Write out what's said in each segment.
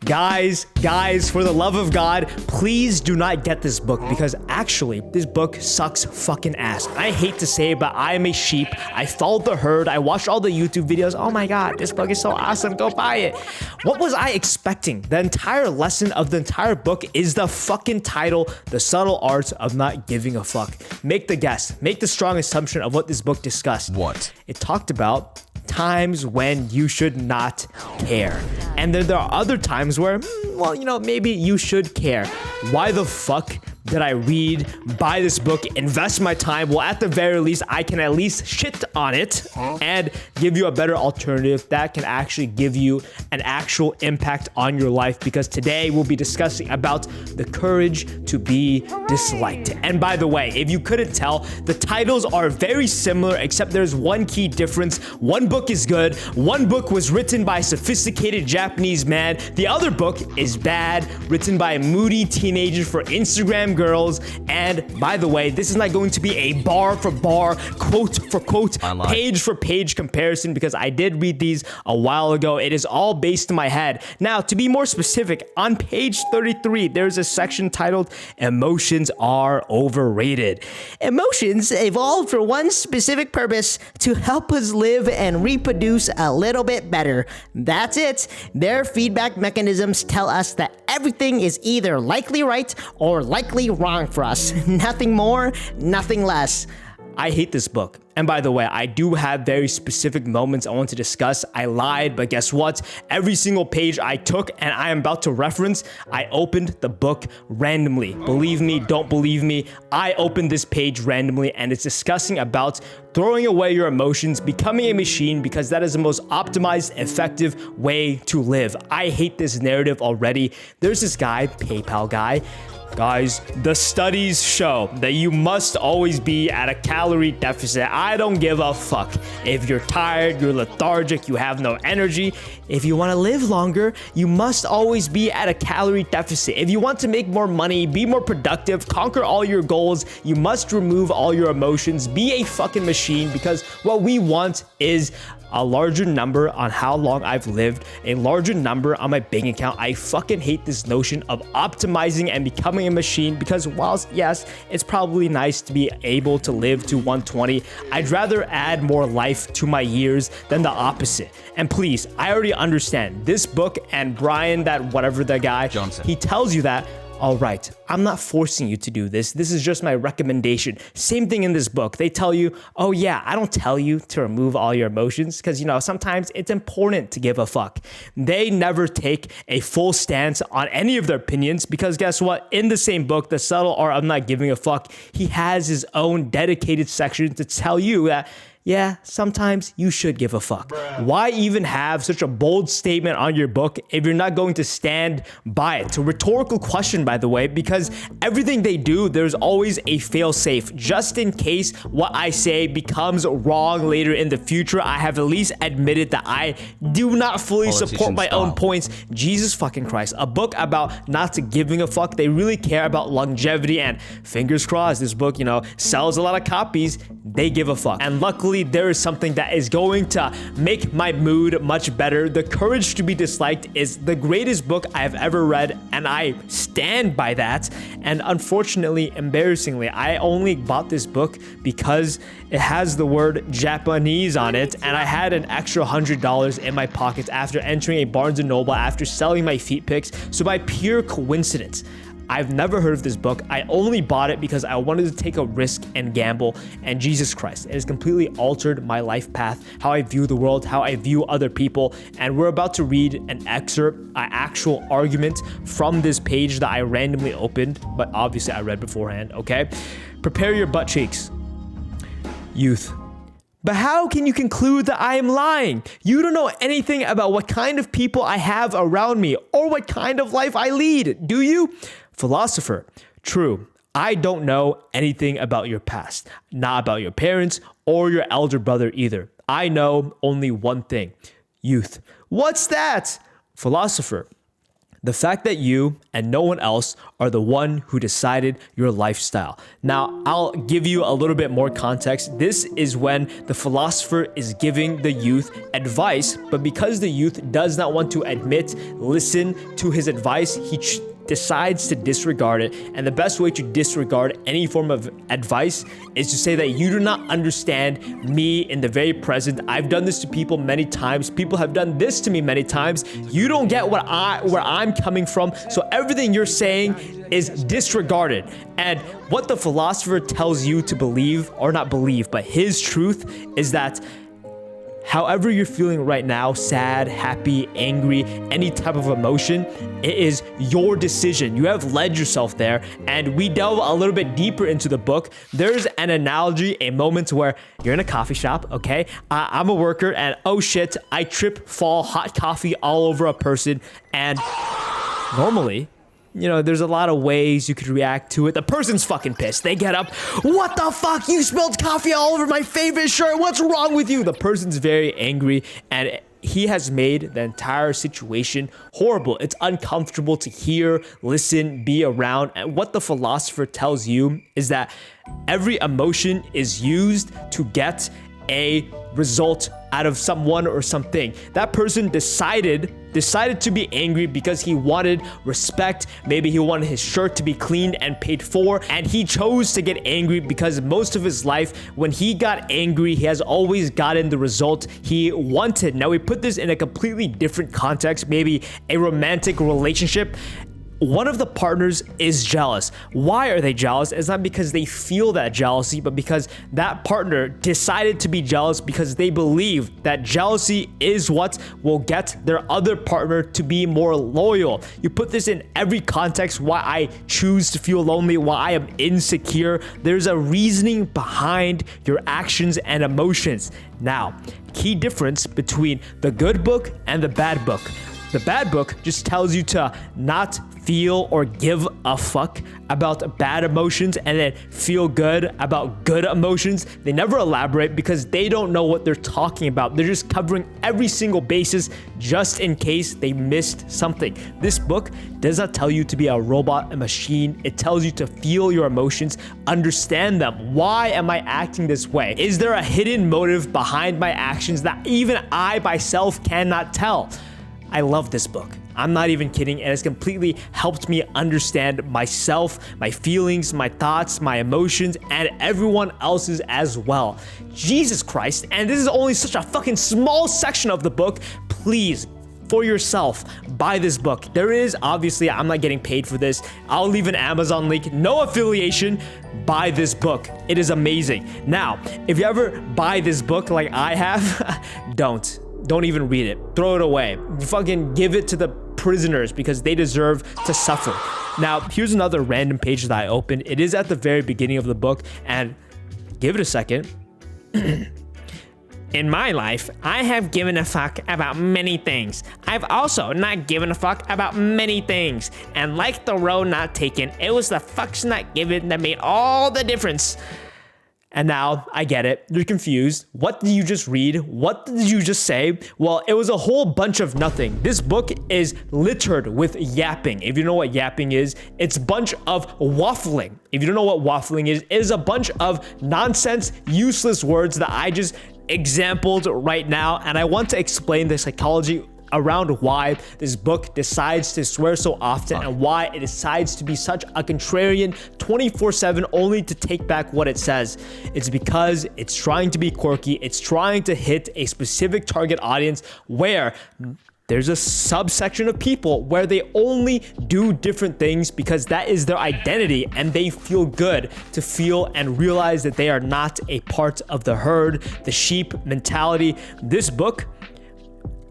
Guys, for the love of God, please do not get this book because actually, this book sucks fucking ass. I hate to say it, but I am a sheep. I followed the herd. I watched all the YouTube videos. Oh my God, this book is so awesome. Go buy it. What was I expecting? The entire lesson of the entire book is the fucking title, The Subtle Art of Not Giving a Fuck. Make the guess. Make the strong assumption of what this book discussed. What? It talked about times when you should not care. And then there are other times where, well, you know, maybe you should care. Why the fuck did I read, buy this book, invest my time? Well, at the very least, I can at least shit on it and give you a better alternative that can actually give you an actual impact on your life, because today we'll be discussing about the courage to be disliked. And by the way, if you couldn't tell, the titles are very similar, except there's one key difference. One book is good. One book was written by a sophisticated Japanese man. The other book is bad, written by a moody teenager for Instagram girls. And by the way, this is not going to be a bar for bar, quote for quote, page for page comparison, because I did read these a while ago. It is all based in my head. Now, to be more specific, on page 33, there's a section titled Emotions Are Overrated. Emotions evolved for one specific purpose: to help us live and reproduce a little bit better. That's it. Their feedback mechanisms tell us that everything is either likely right or likely wrong for us. Nothing more, nothing less. I hate this book. And by the way, I do have very specific moments I want to discuss. I lied, but guess what? Every single page I took and I am about to reference, I opened the book randomly. Believe me, don't believe me, I opened this page randomly, and it's discussing about throwing away your emotions, becoming a machine, because that is the most optimized, effective way to live. I hate this narrative already. There's this guy, PayPal guy. Guys, the studies show that you must always be at a calorie deficit. I don't give a fuck. If you're tired, you're lethargic, you have no energy. If you want to live longer, you must always be at a calorie deficit. If you want to make more money, be more productive, conquer all your goals, you must remove all your emotions, be a fucking machine, because what we want is a larger number on how long I've lived, a larger number on my bank account. I fucking hate this notion of optimizing and becoming a machine, because whilst, yes, it's probably nice to be able to live to 120, I'd rather add more life to my years than the opposite. And please, I already understand this book, and Brian, that whatever the guy, Johnson, he tells you that, all right, I'm not forcing you to do this. This is just my recommendation. Same thing in this book. They tell you, oh yeah, I don't tell you to remove all your emotions, because, you know, sometimes it's important to give a fuck. They never take a full stance on any of their opinions, because guess what? In the same book, The Subtle Art of Not Giving a Fuck, he has his own dedicated section to tell you that, yeah, sometimes you should give a fuck. Why even have such a bold statement on your book if you're not going to stand by it? It's a rhetorical question, by the way, because everything they do, there's always a fail-safe. Just in case what I say becomes wrong later in the future, I have at least admitted that I do not fully support my own points. Jesus fucking Christ. A book about not giving a fuck. They really care about longevity, and fingers crossed, this book, you know, sells a lot of copies. They give a fuck. And luckily, there is something that is going to make my mood much better. The Courage to Be Disliked is the greatest book I have ever read, and I stand by that. And unfortunately, embarrassingly, I only bought this book because it has the word Japanese on it, and I had an extra $100 in my pockets after entering a Barnes & Noble after selling my feet pics. So by pure coincidence, I've never heard of this book. I only bought it because I wanted to take a risk and gamble, and Jesus Christ, it has completely altered my life path, how I view the world, how I view other people. And we're about to read an excerpt, an actual argument from this page that I randomly opened, but obviously I read beforehand, okay? Prepare your butt cheeks. Youth. But how can you conclude that I am lying? You don't know anything about what kind of people I have around me or what kind of life I lead, do you? Philosopher. True. I don't know anything about your past, not about your parents or your elder brother either. I know only one thing. Youth. What's that? Philosopher. The fact that you and no one else are the one who decided your lifestyle. Now, I'll give you a little bit more context. This is when the philosopher is giving the youth advice, but because the youth does not want to admit, listen to his advice, he decides to disregard it. And the best way to disregard any form of advice is to say that you do not understand me in the very present. I've done this to people many times. People have done this to me many times. You don't get where I'm coming from. So everything you're saying is disregarded. And what the philosopher tells you to believe, or not believe, but his truth is that however you're feeling right now, sad, happy, angry, any type of emotion, it is your decision. You have led yourself there. And we delve a little bit deeper into the book. There's an analogy, a moment where you're in a coffee shop, okay? I'm a worker and oh shit, I trip, fall, hot coffee all over a person. And normally, you know, there's a lot of ways you could react to it. The person's fucking pissed. They get up. What the fuck? You spilled coffee all over my favorite shirt. What's wrong with you? The person's very angry and he has made the entire situation horrible. It's uncomfortable to hear, listen, be around. And what the philosopher tells you is that every emotion is used to get a result out of someone or something. That person decided to be angry because he wanted respect. Maybe he wanted his shirt to be cleaned and paid for, and he chose to get angry because most of his life, when he got angry, he has always gotten the result he wanted. Now we put this in a completely different context, maybe a romantic relationship. One of the partners is jealous. Why are they jealous? It's not because they feel that jealousy, but because that partner decided to be jealous because they believe that jealousy is what will get their other partner to be more loyal. You put this in every context, why I choose to feel lonely, why I am insecure. There's a reasoning behind your actions and emotions. Now, key difference between the good book and the bad book. The bad book just tells you to not feel or give a fuck about bad emotions and then feel good about good emotions. They never elaborate because they don't know what they're talking about. They're just covering every single basis just in case they missed something. This book does not tell you to be a robot, a machine. It tells you to feel your emotions, understand them. Why am I acting this way? Is there a hidden motive behind my actions that even I myself cannot tell? I love this book. I'm not even kidding. It has completely helped me understand myself, my feelings, my thoughts, my emotions, and everyone else's as well. Jesus Christ. And this is only such a fucking small section of the book. Please, for yourself, buy this book. There is, obviously, I'm not getting paid for this. I'll leave an Amazon link. No affiliation. Buy this book. It is amazing. Now, if you ever buy this book like I have, don't even read it. Throw it away. You fucking give it to the prisoners because they deserve to suffer. Now, here's another random page that I opened. It is at the very beginning of the book, and give it a second. In my life, I have given a fuck about many things. I've also not given a fuck about many things. And like the road not taken, it was the fucks not given that made all the difference. And now I get it. You're confused. What did you just read? What did you just say? Well, it was a whole bunch of nothing. This book is littered with yapping. If you know what yapping is, it's a bunch of waffling. If you don't know what waffling is, it is a bunch of nonsense, useless words that I just exampled right now. And I want to explain the psychology around why this book decides to swear so often and why it decides to be such a contrarian 24/7 only to take back what it says. It's because it's trying to be quirky. It's trying to hit a specific target audience where there's a subsection of people where they only do different things because that is their identity and they feel good to feel and realize that they are not a part of the herd, the sheep mentality. This book,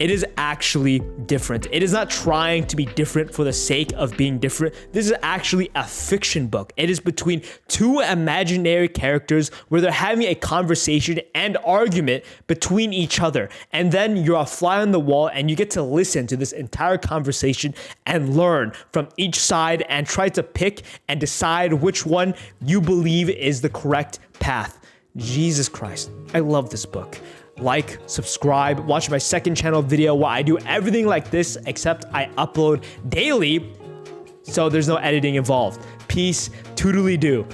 it is actually different. It is not trying to be different for the sake of being different. This is actually a fiction book. It is between two imaginary characters where they're having a conversation and argument between each other. And then you're a fly on the wall and you get to listen to this entire conversation and learn from each side and try to pick and decide which one you believe is the correct path. Jesus Christ, I love this book. Like, subscribe, watch my second channel video where I do everything like this except I upload daily, so there's no editing involved. Peace, toodly-doo.